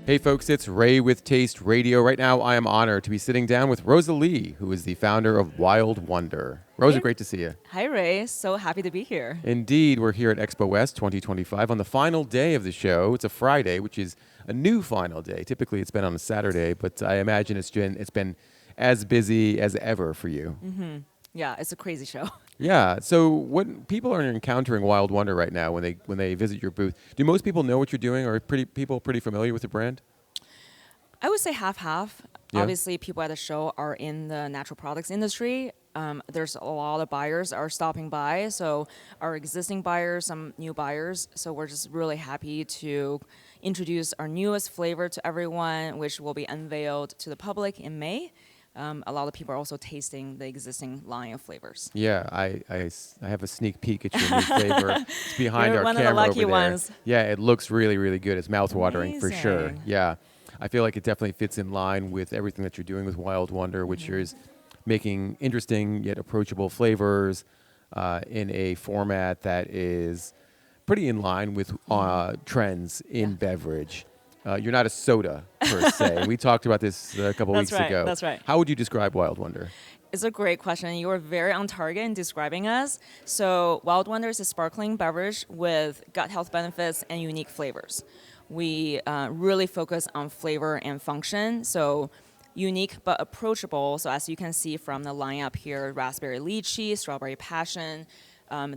Hey folks, it's Ray with Taste Radio. Right now I am honored to be sitting down with Rosa Li, who is the founder of Wildwonder. Rosa, Hey. great to see you. Hi, Ray. So happy to be here. Indeed, we're here at Expo West 2025 on the final day of the show. It's a Friday, which is a new final day. Typically it's been on a Saturday, but I imagine it's been as busy as ever for you. Yeah, it's a crazy show. Yeah. So what people are encountering Wildwonder right now when they visit your booth, do most people know what you're doing, or are people pretty familiar with the brand? I would say half-half. Yeah. Obviously, people at the show are in the natural products industry. There's a lot of buyers are stopping by, so our existing buyers, some new buyers. So we're just really happy to introduce our newest flavor to everyone, which will be unveiled to the public in May. A lot of people are also tasting the existing line of flavors. Yeah, I have a sneak peek at your new flavor. It's behind You're our one of the camera lucky over there. ones. Yeah, it looks really, really good. It's mouth-watering for sure. Amazing. Yeah, I feel like it definitely fits in line with everything that you're doing with Wildwonder, which is making interesting yet approachable flavors in a format that is pretty in line with trends in beverage. You're not a soda per se. We talked about this a couple That's weeks right, ago. that's right. How would you describe Wildwonder? It's a great question. You were very on target in describing us. So Wildwonder is a sparkling beverage with gut health benefits and unique flavors. We really focus on flavor and function. So unique but approachable. So as you can see from the lineup here, Raspberry Lychee, Strawberry Passion.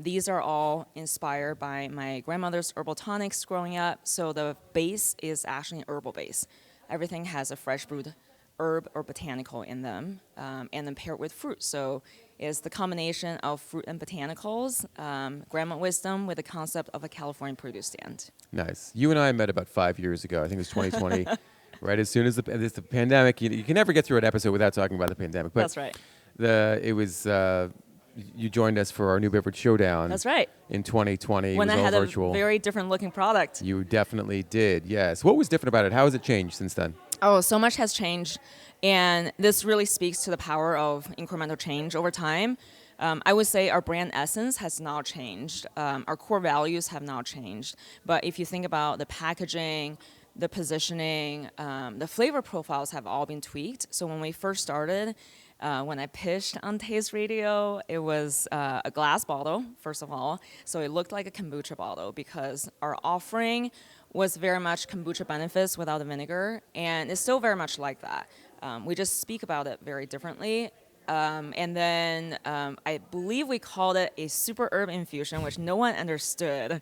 These are all inspired by my grandmother's herbal tonics growing up. So the base is actually an herbal base. Everything has a fresh brewed herb or botanical in them, and then paired with fruit. So it's the combination of fruit and botanicals, grandma wisdom with the concept of a California produce stand. Nice. You and I met about 5 years ago. I think it was 2020. Right as soon as the pandemic, you can never get through an episode without talking about the pandemic. But That's right. You joined us for our New Beverage Showdown. That's right. In 2020. When it I was all had virtual. a very different looking product. You definitely did, yes. What was different about it? How has it changed since then? Oh, so much has changed. And this really speaks to the power of incremental change over time. I would say our brand essence has not changed. Our core values have not changed. But if you think about the packaging, the positioning, the flavor profiles have all been tweaked. So when we first started, when I pitched on Taste Radio, it was a glass bottle, first of all. So it looked like a kombucha bottle because our offering was very much kombucha benefits without the vinegar, and it's still very much like that. We just speak about it very differently. And then I believe we called it a super herb infusion, which no one understood.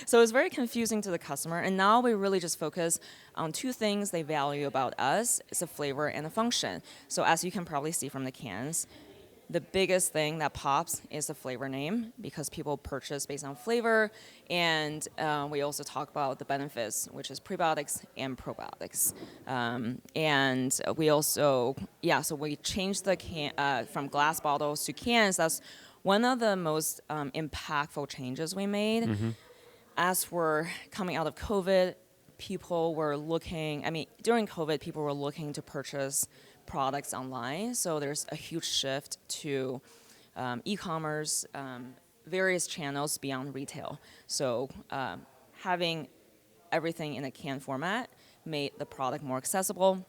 So it was very confusing to the customer. And now we really just focus on two things they value about us. It's the flavor and the function. So as you can probably see from the cans, the biggest thing that pops is the flavor name because people purchase based on flavor. And we also talk about the benefits, which is prebiotics and probiotics. And we also, so we changed the can from glass bottles to cans. That's one of the most impactful changes we made. As we're coming out of COVID, during COVID, people were looking to purchase products online. So there's a huge shift to e-commerce, various channels beyond retail. So having everything in a can format made the product more accessible.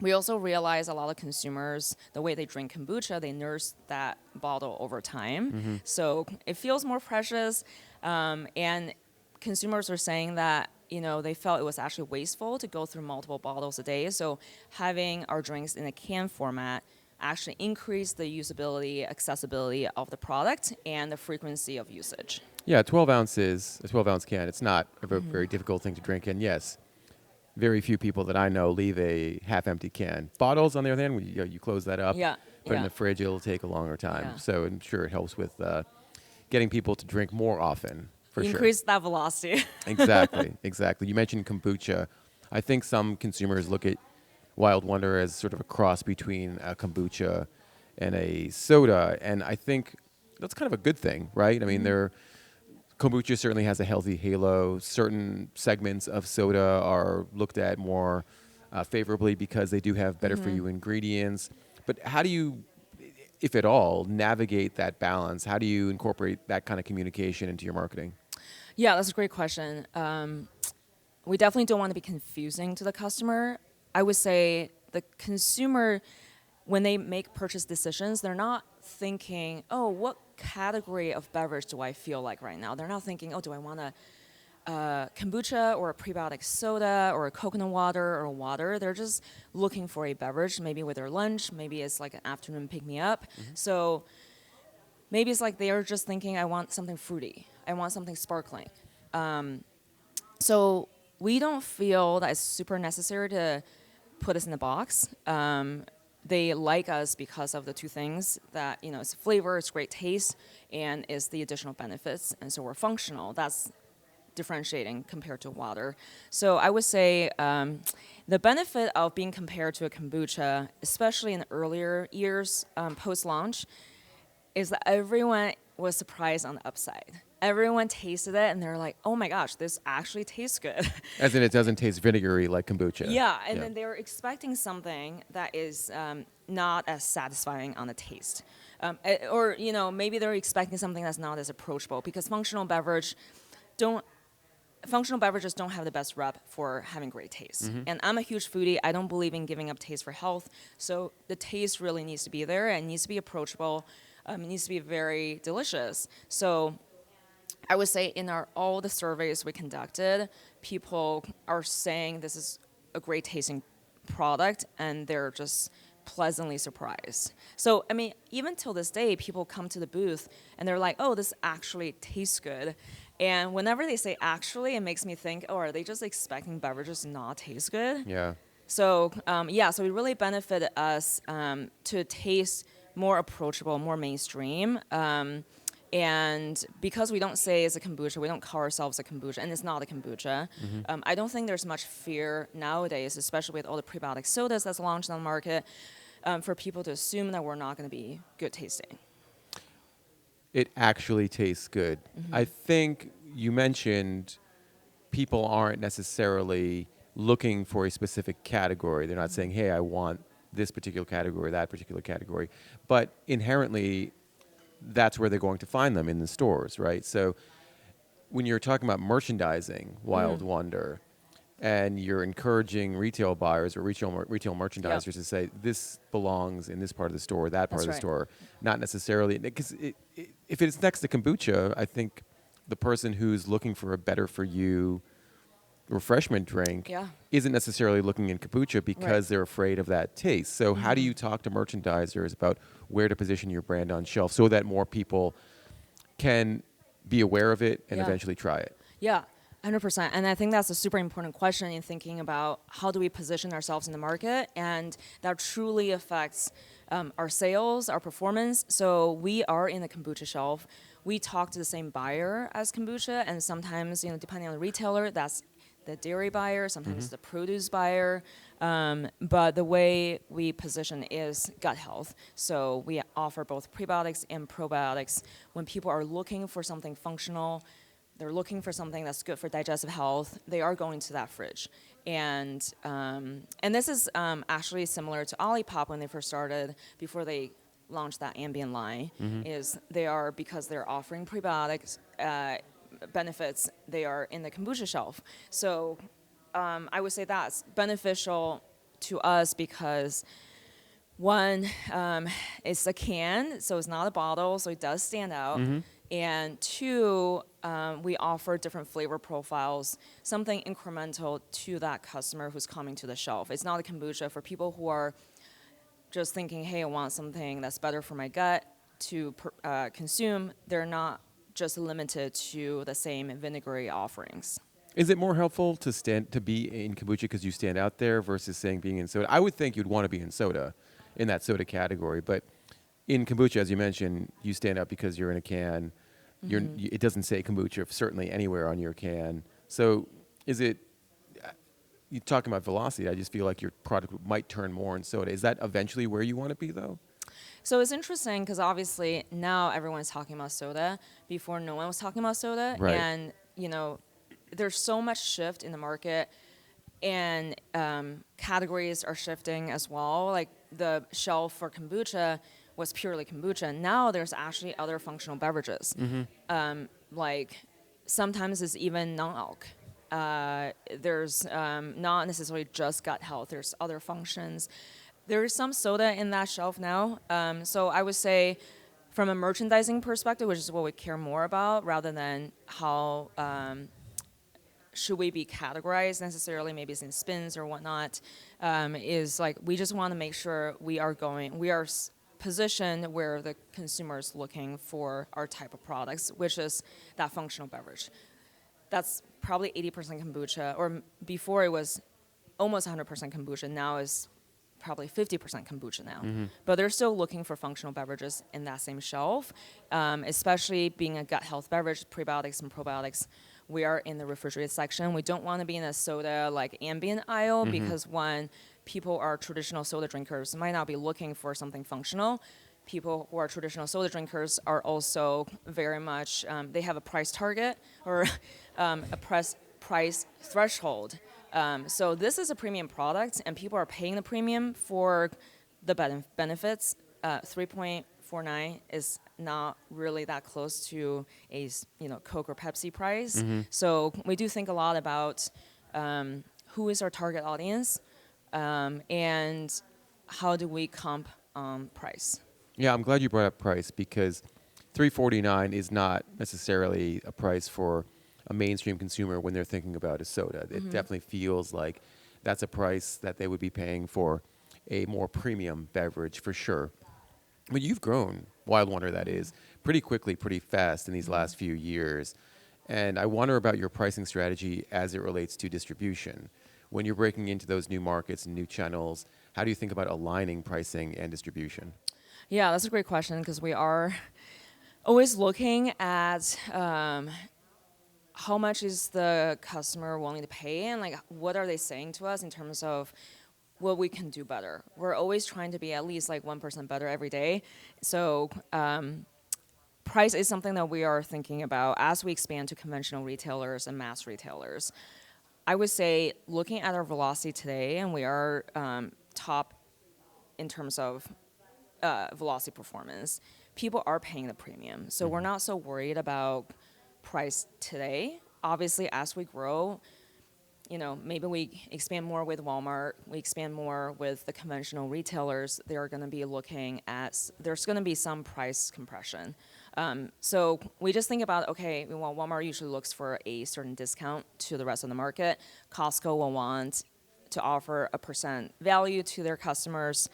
We also realized a lot of consumers, the way they drink kombucha, they nurse that bottle over time. So it feels more precious. And consumers are saying that they felt it was actually wasteful to go through multiple bottles a day. So having our drinks in a can format actually increased the usability, accessibility of the product, and the frequency of usage. Yeah, 12 ounces, a 12-ounce can. It's not a very difficult thing to drink. And yes, very few people that I know leave a half-empty can. Bottles, on the other hand, you close that up, put it in the fridge, it'll take a longer time. Yeah. So I'm sure it helps with getting people to drink more often. For Increase that velocity. Exactly. You mentioned kombucha. I think some consumers look at Wildwonder as sort of a cross between a kombucha and a soda, and I think that's kind of a good thing, right? I mean, kombucha certainly has a healthy halo. Certain segments of soda are looked at more favorably because they do have better-for-you ingredients. But how do you, if at all, navigate that balance? How do you incorporate that kind of communication into your marketing? Yeah, that's a great question. we definitely don't want to be confusing to the customer. I would say the consumer, when they make purchase decisions, they're not thinking, oh, what category of beverage do I feel like right now? They're not thinking, oh, do I want a kombucha or a prebiotic soda or a coconut water or water. They're just looking for a beverage, maybe with their lunch, maybe it's like an afternoon pick-me-up. So maybe it's like they're just thinking, I want something fruity. I want something sparkling. So we don't feel that it's super necessary to put us in a box. They like us because of the two things that, it's flavor, it's great taste, and it's the additional benefits. And so we're functional. That's differentiating compared to water. So I would say the benefit of being compared to a kombucha, especially in the earlier years post-launch, is that everyone was surprised on the upside. Everyone tasted it and they're like, oh my gosh, this actually tastes good. As in, it doesn't taste vinegary like kombucha. Yeah, and then they're expecting something that is not as satisfying on the taste. Or, maybe they're expecting something that's not as approachable because functional beverages don't have the best rep for having great taste. And I'm a huge foodie. I don't believe in giving up taste for health. So the taste really needs to be there and it needs to be approachable. It needs to be very delicious. So I would say in all the surveys we conducted, people are saying this is a great tasting product and they're just pleasantly surprised. So, even till this day, people come to the booth and they're like, oh, this actually tastes good. And whenever they say actually, it makes me think, oh, are they just expecting beverages to not taste good? Yeah. So, so it really benefited us to taste more approachable, more mainstream. And because we don't say it's a kombucha, we don't call ourselves a kombucha, and it's not a kombucha, I don't think there's much fear nowadays, especially with all the prebiotic sodas that's launched on the market, for people to assume that we're not going to be good tasting. It actually tastes good. I think you mentioned people aren't necessarily looking for a specific category. They're not saying, hey, I want this particular category, that particular category. But inherently, that's where they're going to find them, in the stores, right? So when you're talking about merchandising Wild Wonder, and you're encouraging retail buyers or retail merchandisers to say, this belongs in this part of the store, that part of the store, not necessarily, because if it's next to kombucha, I think the person who's looking for a better for you refreshment drink isn't necessarily looking in kombucha because they're afraid of that taste. So how do you talk to merchandisers about where to position your brand on shelf so that more people can be aware of it and eventually try it? Yeah, 100%. And I think that's a super important question in thinking about how do we position ourselves in the market, and that truly affects our sales, our performance. So we are in the kombucha shelf. We talk to the same buyer as kombucha, and sometimes, depending on the retailer, that's the dairy buyer, sometimes the produce buyer. But the way we position is gut health. So we offer both prebiotics and probiotics. When people are looking for something functional, they're looking for something that's good for digestive health, they are going to that fridge. And this is actually similar to Olipop when they first started, before they launched that ambient line, is because they're offering prebiotics benefits, they are in the kombucha shelf. So I would say that's beneficial to us because, one, it's a can, so it's not a bottle, so it does stand out. And two, we offer different flavor profiles, something incremental to that customer who's coming to the shelf. It's not a kombucha for people who are just thinking, hey, I want something that's better for my gut to consume. They're not just limited to the same vinegary offerings. Is it more helpful to be in kombucha because you stand out there versus saying being in soda? I would think you'd want to be in soda, in that soda category, but in kombucha, as you mentioned, you stand out because you're in a can. It doesn't say kombucha certainly anywhere on your can. So is it, you're talking about velocity, I just feel like your product might turn more in soda. Is that eventually where you want to be, though? So it's interesting because obviously now everyone's talking about soda. Before, no one was talking about soda. Right. And, there's so much shift in the market, and categories are shifting as well. Like the shelf for kombucha was purely kombucha. Now there's actually other functional beverages. Like sometimes it's even non-alc. There's not necessarily just gut health. There's other functions. There is some soda in that shelf now. So I would say from a merchandising perspective, which is what we care more about rather than how should we be categorized necessarily, maybe it's in spins or whatnot, is like we just want to make sure we are positioned where the consumer is looking for our type of products, which is that functional beverage. That's probably 80% kombucha, or before it was almost 100% kombucha. Now is probably 50% kombucha now. But they're still looking for functional beverages in that same shelf, especially being a gut health beverage, prebiotics and probiotics. We are in the refrigerated section. We don't want to be in a soda like ambient aisle because when people are traditional soda drinkers might not be looking for something functional. People who are traditional soda drinkers are also very much, they have a price target or a price threshold. So this is a premium product, and people are paying the premium for the benefits. 3.49 is not really that close to a Coke or Pepsi price. So we do think a lot about who is our target audience and how do we comp price. Yeah, I'm glad you brought up price because $3.49 is not necessarily a price for a mainstream consumer when they're thinking about a soda. It definitely feels like that's a price that they would be paying for a more premium beverage for sure. But you've grown Wildwonder, that is, pretty quickly, pretty fast in these last few years. And I wonder about your pricing strategy as it relates to distribution. When you're breaking into those new markets and new channels, how do you think about aligning pricing and distribution? Yeah, that's a great question because we are always looking at how much is the customer willing to pay and like what are they saying to us in terms of what we can do better. We're always trying to be at least like 1% better every day. So price is something that we are thinking about as we expand to conventional retailers and mass retailers. I would say looking at our velocity today, and we are top in terms of velocity performance, people are paying the premium. So we're not so worried about price today. Obviously, as we grow, maybe we expand more with Walmart, we expand more with the conventional retailers, they're going to be looking at, there's going to be some price compression. So we just think about, okay, well, Walmart usually looks for a certain discount to the rest of the market. Costco will want to offer a percent value to their customers.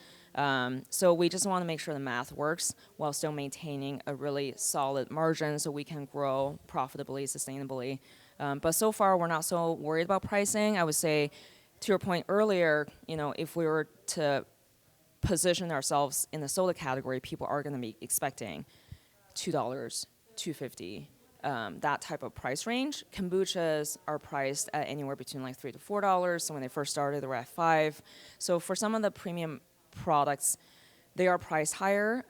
So we just want to make sure the math works while still maintaining a really solid margin so we can grow profitably, sustainably. But so far, we're not so worried about pricing. I would say, to your point earlier, if we were to position ourselves in the soda category, people are going to be expecting $2, $2.50, that type of price range. Kombuchas are priced at anywhere between like $3 to $4. So when they first started, they were at $5. So for some of the premium products, they are priced higher.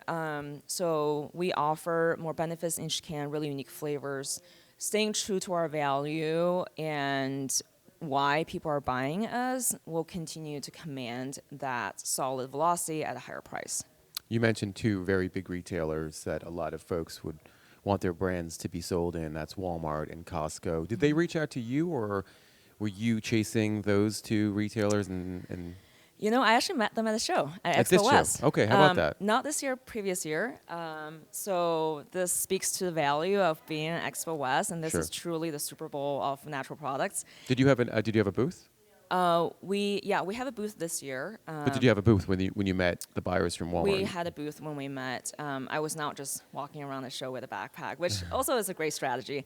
So we offer more benefits in each can, really unique flavors, staying true to our value and why people are buying us will continue to command that solid velocity at a higher price. You mentioned two very big retailers that a lot of folks would want their brands to be sold in. That's Walmart and Costco. Did they reach out to you, or were you chasing those two retailers? I actually met them at a show at At this Expo West. show? Okay, how about that? Not this year, previous year. So this speaks to the value of being at Expo West, and this Sure. is truly the Super Bowl of natural products. Did you have a booth? We have a booth this year. But did you have a booth when you met the buyers from Walmart? We had a booth when we met. I was not just walking around the show with a backpack, which also is a great strategy.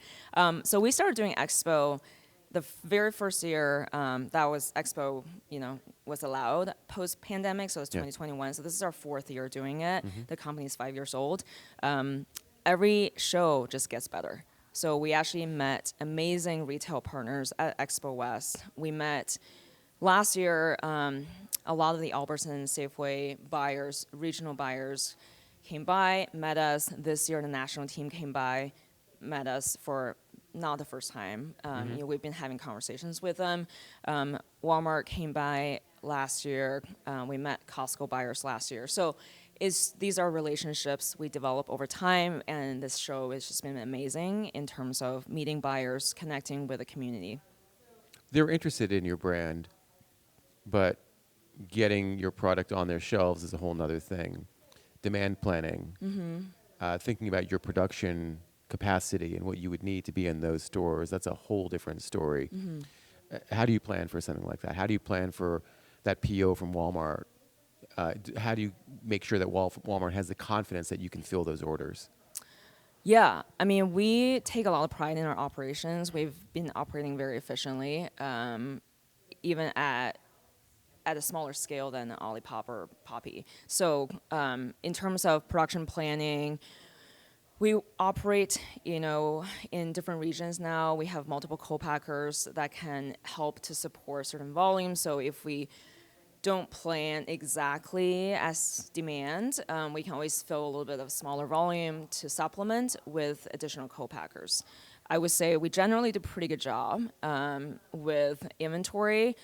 So we started doing Expo the very first year that was Expo, was allowed post-pandemic, so it's 2021. Yeah. So this is our fourth year doing it. Mm-hmm. The company's 5 years old. Every show just gets better. So we actually met amazing retail partners at Expo West. We met last year, a lot of the Albertson, Safeway buyers, regional buyers came by, met us. This year, the national team came by, met us for not the first time. We've been having conversations with them. Walmart came by last year. We met Costco buyers last year. So these are relationships we develop over time, and this show has just been amazing in terms of meeting buyers, connecting with the community. they're interested in your brand, but getting your product on their shelves is a whole nother thing. Demand planning, thinking about your production capacity and what you would need to be in those stores, that's a whole different story. How do you plan for something like that? How do you plan for that PO from Walmart? How do you make sure that Walmart has the confidence that you can fill those orders? Yeah, I mean, we take a lot of pride in our operations. We've been operating very efficiently, even at a smaller scale than Olipop or Poppy. So in terms of production planning, we operate, in different regions now. We have multiple co-packers that can help to support certain volumes. So if we don't plan exactly as demand, we can always fill a little bit of smaller volume to supplement with additional co-packers. I would say we generally do a pretty good job with inventory.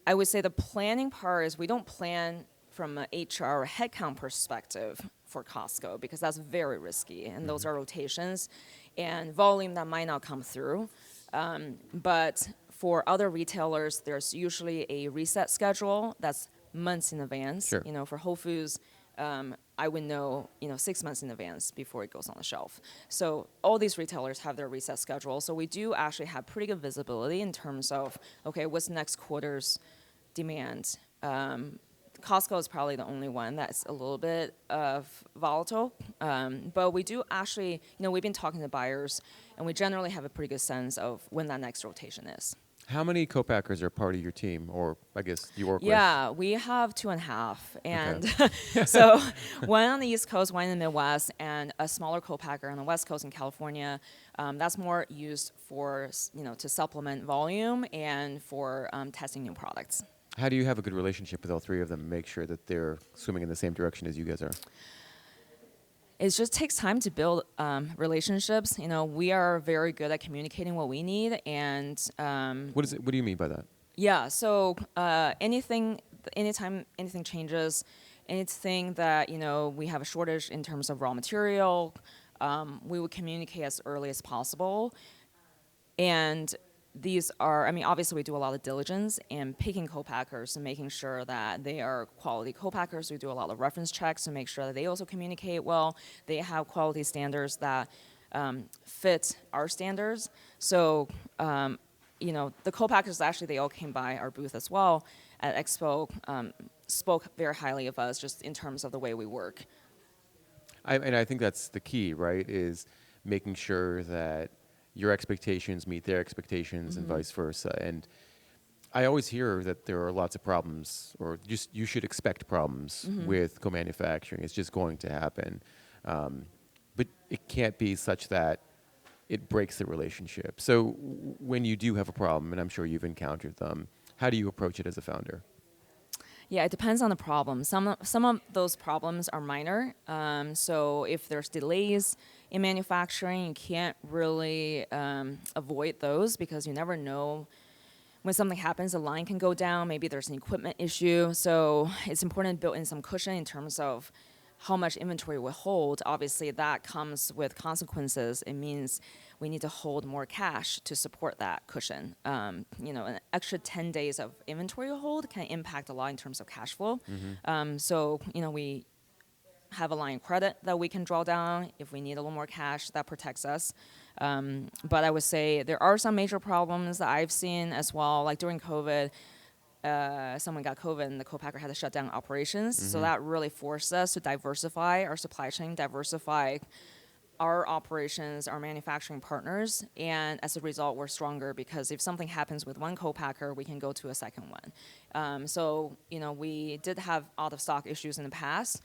I would say the planning part is we don't plan from an HR headcount perspective for Costco because that's very risky, and those are rotations and volume that might not come through. But for other retailers, there's usually a reset schedule that's months in advance. Sure. For Whole Foods, I would know, 6 months in advance before it goes on the shelf. So all these retailers have their reset schedule. So we do actually have pretty good visibility in terms of, okay, what's next quarter's demand. Costco is probably the only one that's a little bit of volatile. But we do actually, we've been talking to buyers, and we generally have a pretty good sense of when that next rotation is. How many co-packers are part of your team, or I guess you work with? Yeah, we have 2.5, and Okay. so one on the East Coast, one in the Midwest, and a smaller co-packer on the West Coast in California. That's more used for, to supplement volume and for testing new products. How do you have a good relationship with all three of them and make sure that they're swimming in the same direction as you guys are? It just takes time to build relationships. We are very good at communicating what we need, and What do you mean by that? yeah. So anytime anything changes, anything that we have a shortage in terms of raw material, we would communicate as early as possible. And these are, obviously we do a lot of diligence in picking co-packers and making sure that they are quality co-packers. We do a lot of reference checks to make sure that they also communicate well. They have quality standards that fit our standards. So, the co-packers, actually, they all came by our booth as well at Expo, spoke very highly of us just in terms of the way we work. And I think that's the key, right, is making sure that your expectations meet their expectations and vice versa. And I always hear that there are lots of problems, or just you should expect problems with co-manufacturing. It's just going to happen. But it can't be such that it breaks the relationship. So when you do have a problem, and I'm sure you've encountered them, how do you approach it as a founder? Yeah, it depends on the problem. Some of those problems are minor. So if there's delays in manufacturing, you can't really avoid those because you never know when something happens. The line can go down. Maybe there's an equipment issue. So it's important to build in some cushion in terms of how much inventory we hold. Obviously, that comes with consequences. It means we need to hold more cash to support that cushion. An extra 10 days of inventory hold can impact a lot in terms of cash flow. So, we have a line of credit that we can draw down if we need a little more cash. That protects us. But I would say there are some major problems that I've seen as well, like during COVID. Someone got COVID and the co-packer had to shut down operations. So that really forced us to diversify our supply chain, diversify our operations, our manufacturing partners. And as a result, we're stronger because if something happens with one co-packer, we can go to a second one. So, we did have out of stock issues in the past.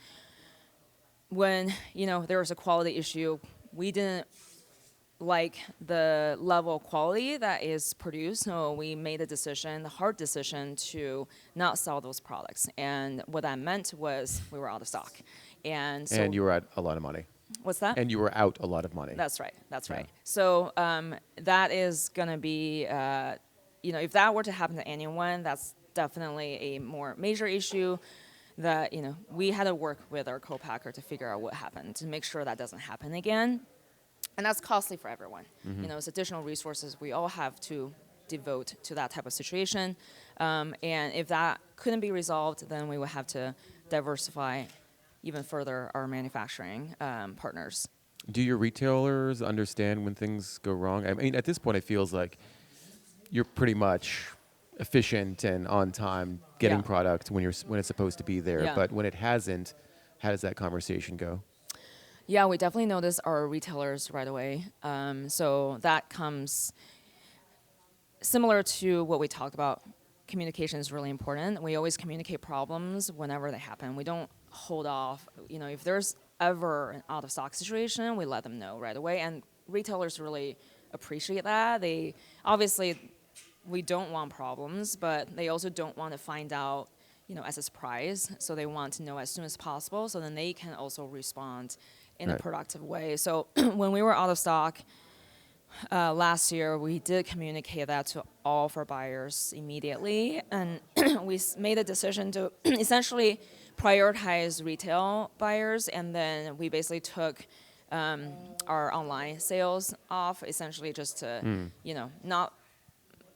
When, there was a quality issue, we didn't like the level of quality that is produced. So we made the hard decision to not sell those products. And what that meant was we were out of stock. And so, And you were out a lot of money. What's that? And you were out a lot of money. That's right. That's Yeah. right. So that is going to be, if that were to happen to anyone, that's definitely a more major issue that, we had to work with our co-packer to figure out what happened to make sure that doesn't happen again. And that's costly for everyone. It's additional resources we all have to devote to that type of situation. And if that couldn't be resolved, then we would have to diversify even further our manufacturing partners. Do your retailers understand when things go wrong? I mean, at this point, it feels like you're pretty much efficient and on time getting Yeah. product when it's supposed to be there. Yeah. But when it hasn't, how does that conversation go? Yeah, we definitely notice our retailers right away. So that comes similar to what we talked about. Communication is really important. We always communicate problems whenever they happen. We don't hold off. If there's ever an out of stock situation, we let them know right away. And retailers really appreciate that. They obviously, we don't want problems, but they also don't want to find out, as a surprise. So they want to know as soon as possible, so then they can also respond in a Right. productive way. So when we were out of stock last year, we did communicate that to all of our buyers immediately, and we made a decision to essentially prioritize retail buyers, and then we basically took our online sales off, essentially just to, not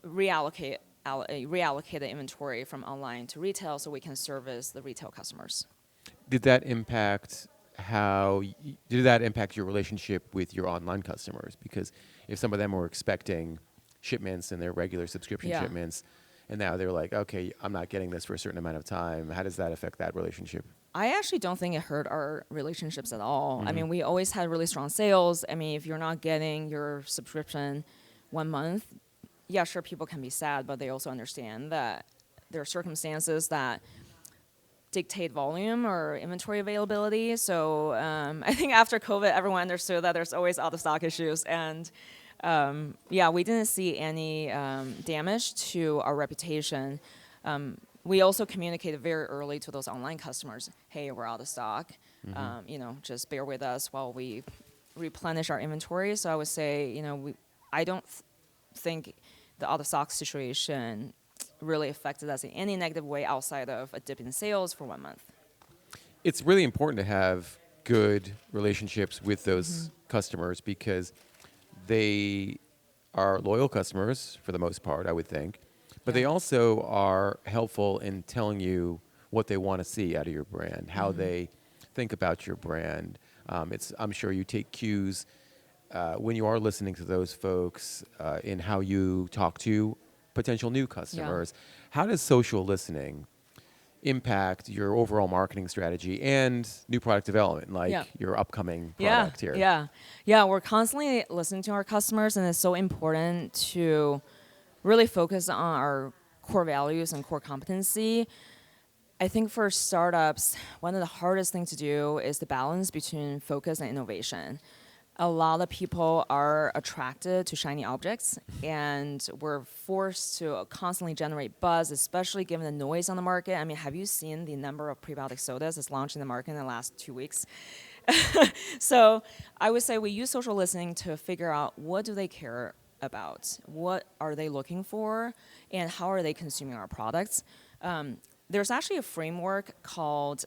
reallocate the inventory from online to retail, so we can service the retail customers. Did that impact did that impact your relationship with your online customers? Because if some of them were expecting shipments and their regular subscription Yeah. shipments, and now they're like, okay, I'm not getting this for a certain amount of time, how does that affect that relationship? I actually don't think it hurt our relationships at all. I mean, we always had really strong sales. I mean, if you're not getting your subscription 1 month, yeah, sure, people can be sad, but they also understand that there are circumstances that dictate volume or inventory availability. So I think after COVID, everyone understood that there's always out of stock issues. And yeah, we didn't see any damage to our reputation. We also communicated very early to those online customers, hey, we're out of stock. Just bear with us while we replenish our inventory. So I would say, I don't think the out of stock situation really affected us in any negative way outside of a dip in sales for 1 month. It's really important to have good relationships with those customers because they are loyal customers for the most part, I would think. But they also are helpful in telling you what they want to see out of your brand, how they think about your brand. I'm sure you take cues when you are listening to those folks in how you talk to potential new customers. How does social listening impact your overall marketing strategy and new product development, like your upcoming product here? Yeah, we're constantly listening to our customers, and it's so important to really focus on our core values and core competency. I think for startups, one of the hardest things to do is the balance between focus and innovation. A lot of people are attracted to shiny objects, and we're forced to constantly generate buzz, especially given the noise on the market. I mean, have you seen the number of prebiotic sodas that's launched in the market in the last 2 weeks? So I would say we use social listening to figure out what do they care about, what are they looking for, and how are they consuming our products. There's actually a framework called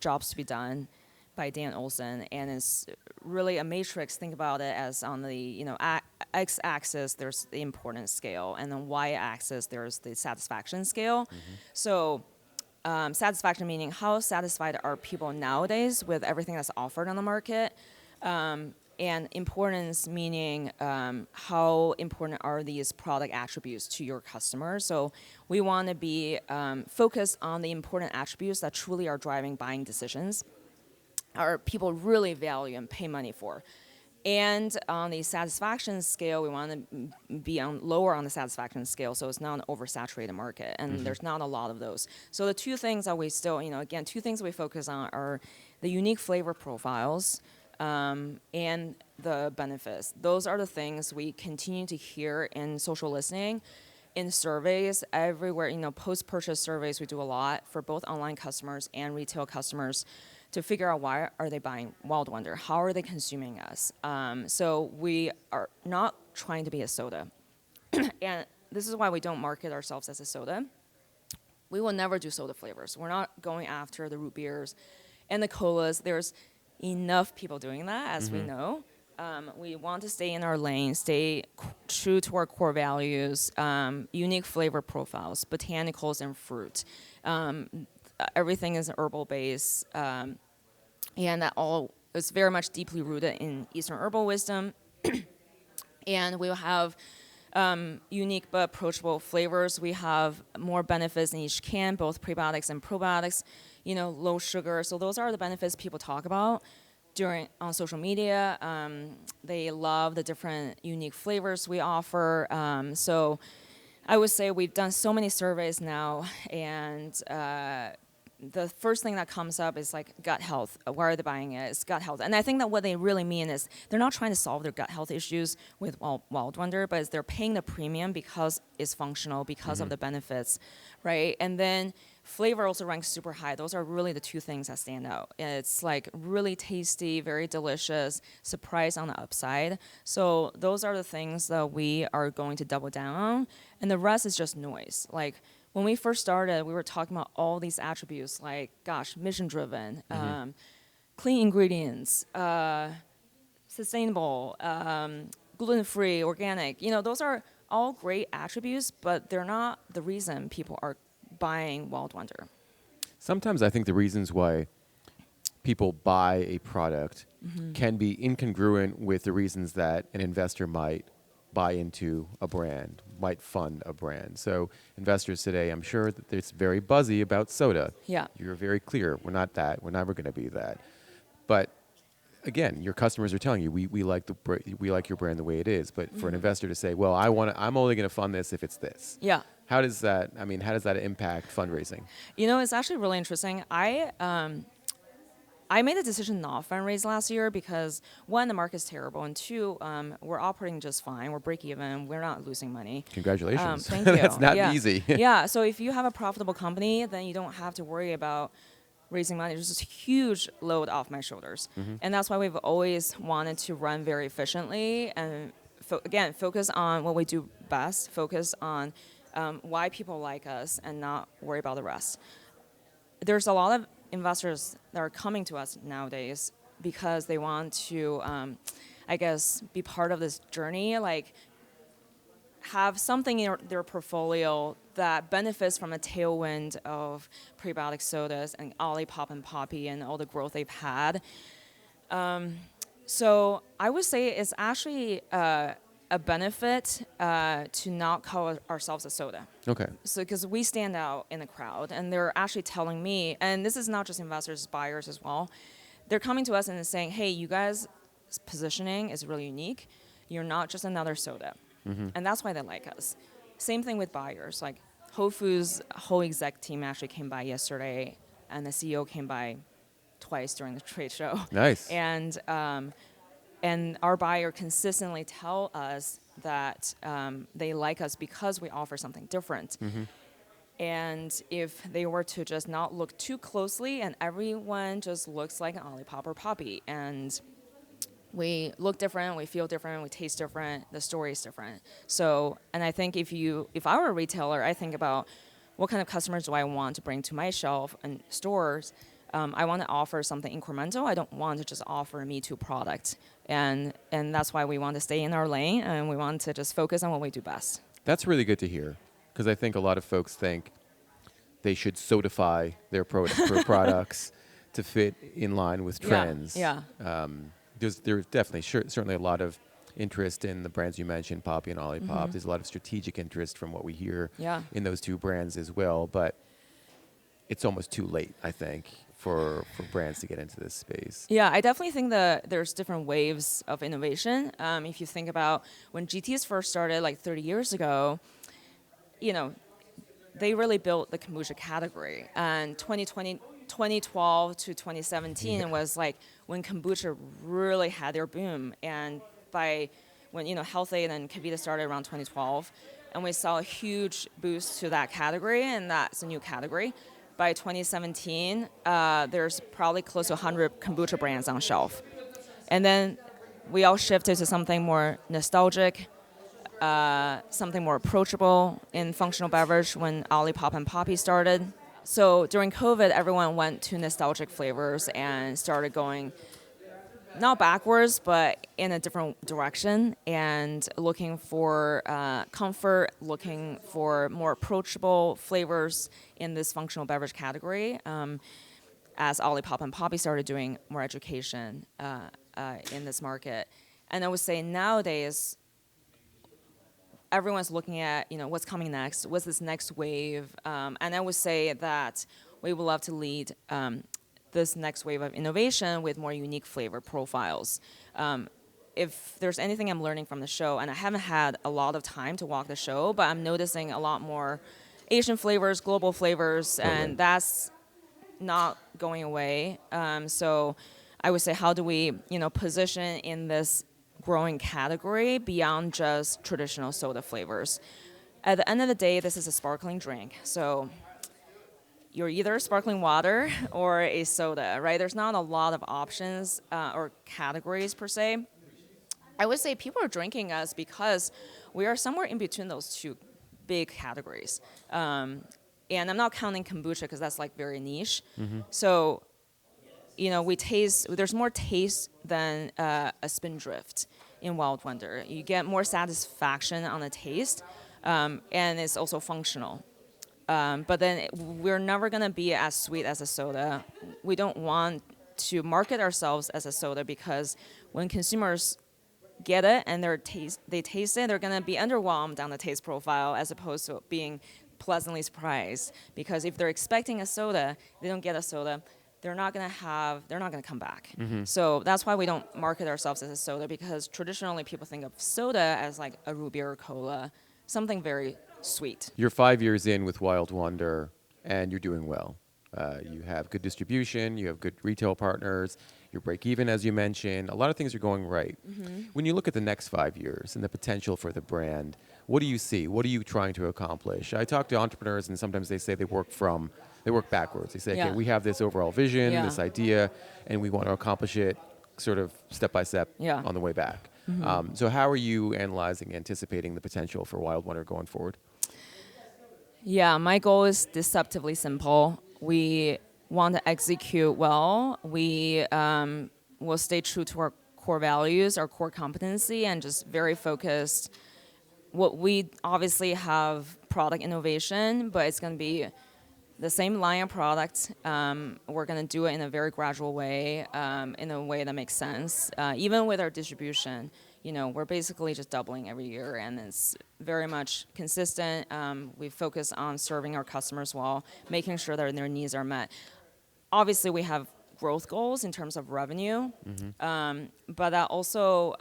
Jobs to be Done by Dan Olson, and it's really a matrix. Think about it as on the x-axis there's the importance scale, and then y-axis there's the satisfaction scale. So satisfaction meaning how satisfied are people nowadays with everything that's offered on the market, and importance meaning how important are these product attributes to your customers. So we want to be focused on the important attributes that truly are driving buying decisions, or people really value and pay money for. And on the satisfaction scale, we want to be lower on the satisfaction scale, so it's not an oversaturated market, and there's not a lot of those. So the two things that we still, again, two things we focus on are the unique flavor profiles and the benefits. Those are the things we continue to hear in social listening, in surveys, everywhere, post-purchase surveys we do a lot for both online customers and retail customers, to figure out why are they buying Wildwonder, how are they consuming us. So we are not trying to be a soda. And this is why we don't market ourselves as a soda. We will never do soda flavors. We're not going after the root beers and the colas. There's enough people doing that, as we know. We want to stay in our lane, stay true to our core values, unique flavor profiles, botanicals and fruit. Everything is herbal based, and that all is very much deeply rooted in Eastern herbal wisdom. And we'll have unique but approachable flavors. We have more benefits in each can, both prebiotics and probiotics. Low sugar. So those are the benefits people talk about on social media. They love the different unique flavors we offer. So I would say we've done so many surveys now, and the first thing that comes up is like gut health. Why are they buying it? It's gut health. And I think that what they really mean is they're not trying to solve their gut health issues with Wildwonder, but they're paying the premium because it's functional, because of the benefits, right? And then flavor also ranks super high. Those are really the two things that stand out. It's like really tasty, very delicious, surprise on the upside. So those are the things that we are going to double down on. And the rest is just noise. Like, when we first started, we were talking about all these attributes like, mission-driven, clean ingredients, sustainable, gluten-free, organic. Those are all great attributes, but they're not the reason people are buying Wildwonder. Sometimes I think the reasons why people buy a product can be incongruent with the reasons that an investor might buy into a brand, might fund a brand. So investors today, I'm sure that it's very buzzy about soda. Yeah. You're very clear. We're not that. We're never going to be that. But again, your customers are telling you, we like your brand the way it is. But for an investor to say, well, I'm only going to fund this if it's this. Yeah. How does that impact fundraising? It's actually really interesting. I made a decision not to fundraise last year because, one, the market's terrible, and two, we're operating just fine. We're break even. We're not losing money. Congratulations. Thank you. That's not easy. Yeah. So if you have a profitable company, then you don't have to worry about raising money. There's this huge load off my shoulders. And that's why we've always wanted to run very efficiently and, focus on what we do best, focus on why people like us, and not worry about the rest. There's a lot of investors that are coming to us nowadays because they want to, be part of this journey, like have something in their portfolio that benefits from a tailwind of prebiotic sodas and Olipop and Poppy and all the growth they've had. So I would say it's actually a benefit to not call ourselves a soda. Okay. So because we stand out in the crowd, and they're actually telling me, and this is not just investors, buyers as well, they're coming to us and saying, hey, you guys' positioning is really unique. You're not just another soda. And that's why they like us. Same thing with buyers. Like Whole Foods' whole exec team actually came by yesterday, and the CEO came by twice during the trade show. Nice. And our buyer consistently tell us that they like us because we offer something different. And if they were to just not look too closely, and everyone just looks like an Olipop or Poppy, and we look different, we feel different, we taste different, the story is different. So, and I think if I were a retailer, I think about what kind of customers do I want to bring to my shelf and stores. I want to offer something incremental. I don't want to just offer a Me-Too product. And that's why we want to stay in our lane, and we want to just focus on what we do best. That's really good to hear, because I think a lot of folks think they should sodify their products to fit in line with trends. Yeah. There's definitely, certainly a lot of interest in the brands you mentioned, Poppy and Olipop. There's a lot of strategic interest from what we hear in those two brands as well. But it's almost too late, I think, for brands to get into this space. Yeah, I definitely think that there's different waves of innovation. If you think about when GTs first started like 30 years ago, they really built the kombucha category. And 2012 to 2017 was like when kombucha really had their boom. And when Health Aid and Kavita started around 2012, and we saw a huge boost to that category, and that's a new category. By 2017, there's probably close to 100 kombucha brands on shelf. And then we all shifted to something more nostalgic, something more approachable in functional beverage when Olipop and Poppy started. So during COVID, everyone went to nostalgic flavors and started going not backwards, but in a different direction, and looking for comfort, looking for more approachable flavors in this functional beverage category. As Olipop and Poppy started doing more education in this market, and I would say nowadays everyone's looking at what's coming next, what's this next wave, and I would say that we would love to lead this next wave of innovation with more unique flavor profiles. If there's anything I'm learning from the show, and I haven't had a lot of time to walk the show, but I'm noticing a lot more Asian flavors, global flavors, and that's not going away. So I would say, how do we position in this growing category beyond just traditional soda flavors? At the end of the day, this is a sparkling drink. So you're either sparkling water or a soda, right? There's not a lot of options or categories per se. I would say people are drinking us because we are somewhere in between those two big categories. And I'm not counting kombucha because that's like very niche. So, we taste, there's more taste than a spindrift in Wildwonder. You get more satisfaction on the taste, and it's also functional. But then we're never going to be as sweet as a soda. We don't want to market ourselves as a soda because when consumers get it and they taste it, they're going to be underwhelmed on the taste profile as opposed to being pleasantly surprised. Because if they're expecting a soda, they don't get a soda, they're not going to come back. So that's why we don't market ourselves as a soda, because traditionally people think of soda as like a root beer or cola, something very sweet. You're 5 years in with Wild Wonder, and you're doing well. You have good distribution, you have good retail partners, you're break even, as you mentioned. A lot of things are going right. When you look at the next 5 years and the potential for the brand, what do you see? What are you trying to accomplish? I talk to entrepreneurs, and sometimes they say they work backwards. They say, okay, we have this overall vision, this idea, and we want to accomplish it sort of step by step on the way back. So how are you anticipating the potential for Wild Wonder going forward? Yeah, my goal is deceptively simple. We want to execute well. We will stay true to our core values, our core competency, and just very focused. What we obviously have product innovation, but it's going to be the same line of products. We're going to do it in a very gradual way, in a way that makes sense. Even with our distribution, we're basically just doubling every year, and it's very much consistent. We focus on serving our customers well, making sure that their needs are met. Obviously, we have growth goals in terms of revenue, but that also,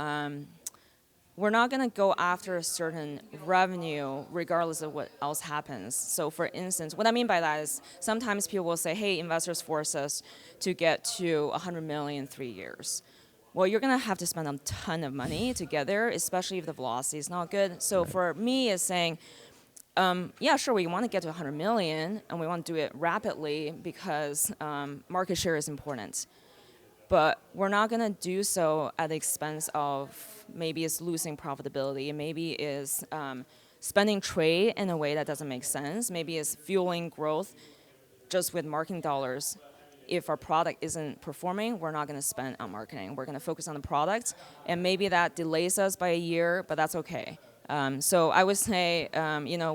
we're not going to go after a certain revenue regardless of what else happens. So for instance, what I mean by that is sometimes people will say, hey, investors force us to get to 100 million in 3 years. Well, you're going to have to spend a ton of money to get there, especially if the velocity is not good. So for me, it's saying, yeah, sure, we want to get to 100 million, and we want to do it rapidly because market share is important. But we're not going to do so at the expense of maybe it's losing profitability, maybe it's spending trade in a way that doesn't make sense, maybe it's fueling growth just with marketing dollars. If our product isn't performing, we're not going to spend on marketing. We're going to focus on the product, and maybe that delays us by a year, but that's okay. So I would say,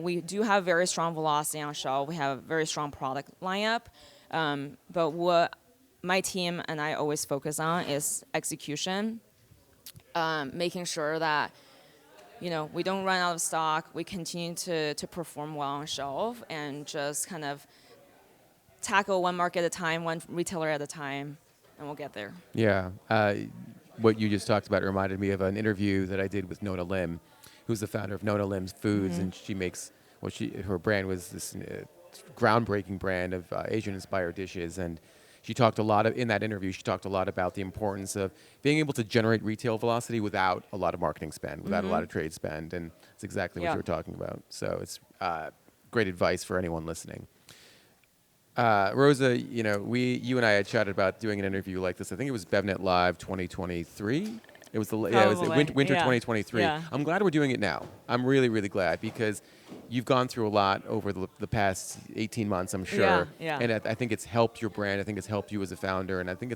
we do have very strong velocity on shelf. We have a very strong product lineup, but what my team and I always focus on is execution, making sure that we don't run out of stock. We continue to perform well on shelf, and just kind of tackle one market at a time, one retailer at a time, and we'll get there. Yeah. What you just talked about reminded me of an interview that I did with Nona Lim, who's the founder of Nona Lim's Foods, and she makes her brand was this groundbreaking brand of Asian-inspired dishes. And she talked a lot in that interview. She talked a lot about the importance of being able to generate retail velocity without a lot of marketing spend, without a lot of trade spend, and it's exactly what you were talking about. So it's great advice for anyone listening. Rosa, you and I had chatted about doing an interview like this. I think it was BevNet Live 2023. It was winter 2023. Yeah. I'm glad we're doing it now. I'm really, really glad, because you've gone through a lot over the past 18 months, I'm sure. Yeah. And I think it's helped your brand. I think it's helped you as a founder. And I think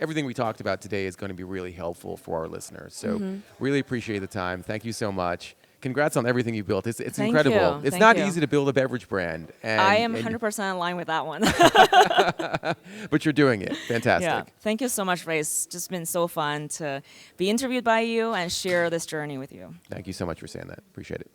everything we talked about today is going to be really helpful for our listeners. So really appreciate the time. Thank you so much. Congrats on everything you built. It's Thank incredible. you. It's Thank not you. easy to build a beverage brand. I am 100% in line with that one. But you're doing it. Fantastic. Yeah. Thank you so much, Ray. It's just been so fun to be interviewed by you and share this journey with you. Thank you so much for saying that. Appreciate it.